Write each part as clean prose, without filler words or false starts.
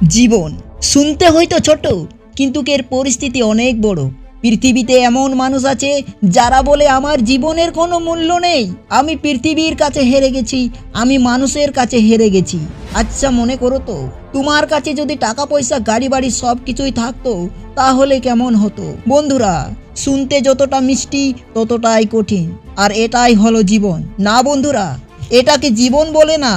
জীবন শুনতে হয়তো ছোট, কিন্তু এর পরিস্থিতি অনেক বড়। পৃথিবীতে এমন মানুষ আছে যারা বলে আমার জীবনের কোনো মূল্য নেই, আমি পৃথিবীর কাছে হেরে গেছি, আমি মানুষের কাছে হেরে গেছি। আচ্ছা, মনে করো তো তোমার কাছে যদি টাকা পয়সা গাড়ি বাড়ি সব কিছুই থাকতো, তাহলে কেমন হতো? বন্ধুরা, শুনতে যতটা মিষ্টি ততটাই কঠিন, আর এটাই হলো জীবন। না বন্ধুরা, এটাকে জীবন বলে না।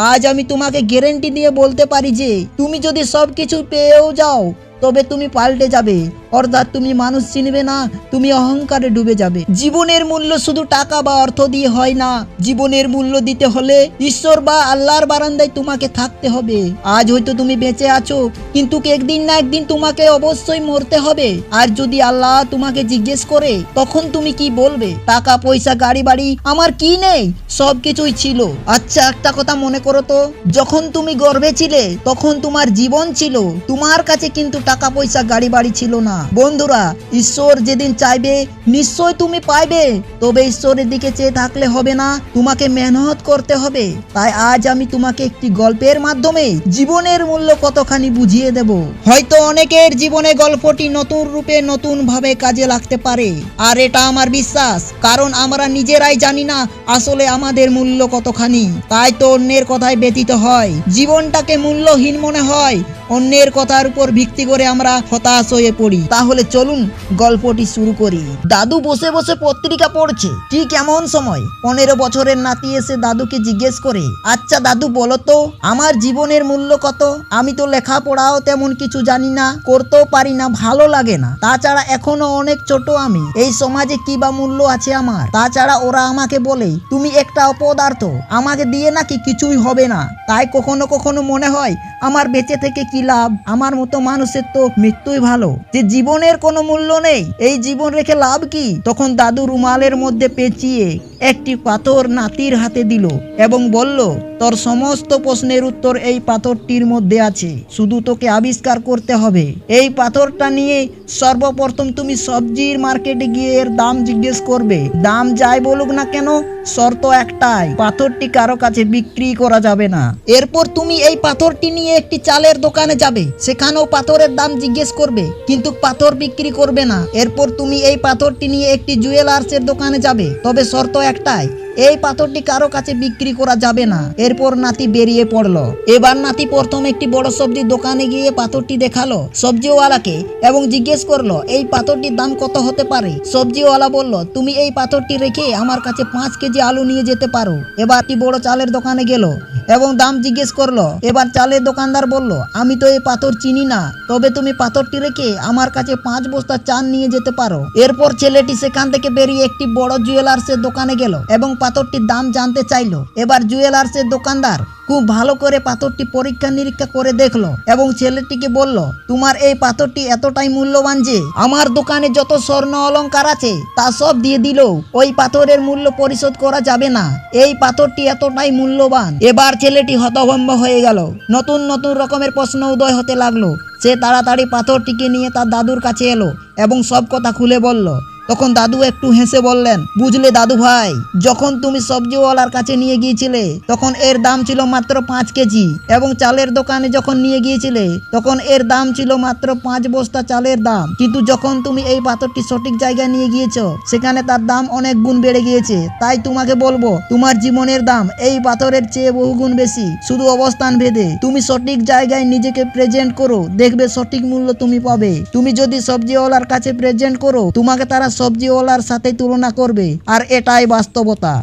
আজ আমি তোমাকে গ্যারান্টি দিয়ে বলতে পারি যে তুমি যদি সব কিছু পেয়েও যাও, তবে তুমি পাল্টে যাবে, অর্থাৎ তুমি মানুষ চিনবে না, তুমি অহংকারে ডুবে যাবে। জীবনের মূল্য শুধু টাকা বা অর্থ দিয়ে হয় না। জীবনের মূল্য দিতে হলে ঈশ্বর বা আল্লাহর বারান্দায় তোমাকে থাকতে হবে। আজ হয়তো তুমি বেঁচে আছো, কিন্তু একদিন না একদিন তোমাকে অবশ্যই মরতে হবে। আর যদি আল্লাহ তোমাকে জিজ্ঞেস করে, তখন তুমি কি বলবে? টাকা পয়সা গাড়ি বাড়ি আমার কি নেই, সব কিছুই ছিল। আচ্ছা, একটা কথা মনে করো তো, যখন তুমি গর্ভে ছিলে তখন তোমার জীবন ছিল, তোমার কাছে কিন্তু টাকা পয়সা গাড়ি বাড়ি ছিল না। বন্ধুরা, ঈশ্বর যেদিন চাইবে নিশ্চয় তুমি পাইবে, তবে ঈশ্বরের দিকে চেয়ে থাকলে হবে না, তোমাকে মেহনত করতে হবে। তাই আজ আমি তোমাকে একটি গল্পের মাধ্যমে জীবনের মূল্য কতখানি বুঝিয়ে দেব। হয়তো অনেকের জীবনে গল্পটি নতুন রূপে নতুন ভাবে কাজে লাগতে পারে, আর এটা আমার বিশ্বাস, কারণ আমরা নিজেরাই জানি না আসলে আমাদের মূল্য কতখানি। তাই তো অন্যের কথায় ব্যতীত হয়, জীবনটাকে মূল্যহীন মনে হয়, অন্যের কথার উপর ভিত্তি করে আমরা হতাশ হয়ে পড়ি। তাহলে চলুন গল্পটি শুরু করি। দাদু বসে বসে পত্রিকা পড়ছে। ঠিক এমন সময় 15 বছরের নাতি এসে দাদুকে জিজ্ঞেস করে, আচ্ছা দাদু, বলো তো আমার জীবনের মূল্য কত? আমি তো লেখাপড়াও তেমন কিছু জানি না, করতেও পারি না, ভালো লাগে না, তাছাড়া এখনো অনেক ছোট আমি, এই সমাজে কি বা মূল্য আছে আমার? তাছাড়া ওরা আমাকে বলে তুমি একটা অপদার্থ, আমাকে দিয়ে নাকি কিছুই হবে না। তাই কখনো কখনো মনে হয় আমার বেঁচে থেকে কি লাভ, আমার মতো মানুষের তো মৃত্যুই ভালো, যে জীবনের কোনো মূল্য নেই, এই জীবন রেখে লাভ কি? তখন দাদু রুমালের মধ্যে পেঁচিয়ে একটি পাথর নাতির হাতে দিল এবং বলল, তোর সমস্ত প্রশ্নের উত্তর এই পাথরটির মধ্যে আছে, শুধু তোকে আবিষ্কার করতে হবে। এই পাথরটা নিয়ে সর্বপ্রথম তুমি সবজির মার্কেটে গিয়ে এর দাম জিজ্ঞেস করবে। দাম যাই বলুক না কেন, শর্ত একটাই, পাথরটি কারো কাছে বিক্রি করা যাবে না। এরপর তুমি এই পাথরটি নিয়ে একটি চালের দোকানে যাবে, সেখানেও পাথরের দাম জিজ্ঞেস করবে, কিন্তু পাথর বিক্রি করবে না। এরপর তুমি এই পাথরটি নিয়ে একটি জুয়েলার্সের দোকানে যাবে, তবে শর্ত একটাই, এই পাথরটি কারো কাছে বিক্রি করা যাবে না। এরপর নাতি বেরিয়ে পড়লো। এবার নাতি প্রথম একটি বড় সবজির দোকানে গিয়ে পাথরটি দেখালো সবজিওয়ালাকে এবং জিজ্ঞেস করলো, এই পাথরটির দাম কত হতে পারে? সবজিওয়ালা বলল, তুমি এই পাথরটি রেখে আমার কাছে 5 কেজি আলু নিয়ে যেতে পারো। এবার একটি বড় চালের দোকানে গেল এবং দাম জিজ্ঞেস করলো। এবার চালের দোকানদার বলল, আমি তো এই পাথর চিনি না, তবে তুমি পাথরটি রেখে আমার কাছে 5 বস্তা চাল নিয়ে যেতে পারো। এরপর ছেলেটি সেখান থেকে বেরিয়ে একটি বড় জুয়েলার্সের দোকানে গেল এবং পাথরটির দাম জানতে চাইলো। এবার জুয়েলার্সের দোকানদার খুব ভালো করে পাথরটি পরীক্ষা নিরীক্ষা করে দেখলো এবং ছেলেটিকে বলল, তোমার এই পাথরটি এতটাই মূল্যবান যে আমার দোকানে যত স্বর্ণ অলংকার আছে তা সব দিয়ে দিলেও ওই পাথরের মূল্য পরিশোধ করা যাবে না, এই পাথরটি এতটাই মূল্যবান। এবার ছেলেটি হতভম্ব হয়ে গেল। নতুন নতুন রকমের প্রশ্ন উদয় হতে লাগলো। সে তাড়াতাড়ি পাথরটিকে নিয়ে তার দাদুর কাছে এলো এবং সব কথা খুলে বলল। তখন দাদু একটু হেসে বললেন, বুঝলে দাদু ভাই, যখন তুমি সবজিওয়ালার কাছে নিয়ে গিয়েছিলে তখন এর দাম ছিল মাত্র 5 কেজি, এবং চালের দোকানে যখন নিয়ে গিয়েছিলে তখন এর দাম ছিল মাত্র 5 বস্তা চালের দাম, কিন্তু যখন তুমি এই পাথরটি সঠিক জায়গায় নিয়ে গিয়েছো সেখানে তার দাম অনেক গুণ বেড়ে গিয়েছে। তাই তোমাকে বলবো, তোমার জীবনের দাম এই পাথরের চেয়ে বহুগুণ বেশি, শুধু অবস্থান ভেদে। তুমি সঠিক জায়গায় নিজেকে প্রেজেন্ট করো, দেখবে সঠিক মূল্য তুমি পাবে। তুমি যদি সবজিওয়ালার কাছে প্রেজেন্ট করো, তোমাকে তারা সবজিওয়ালার সাথে তুলনা করবে, আর এটাই বাস্তবতা।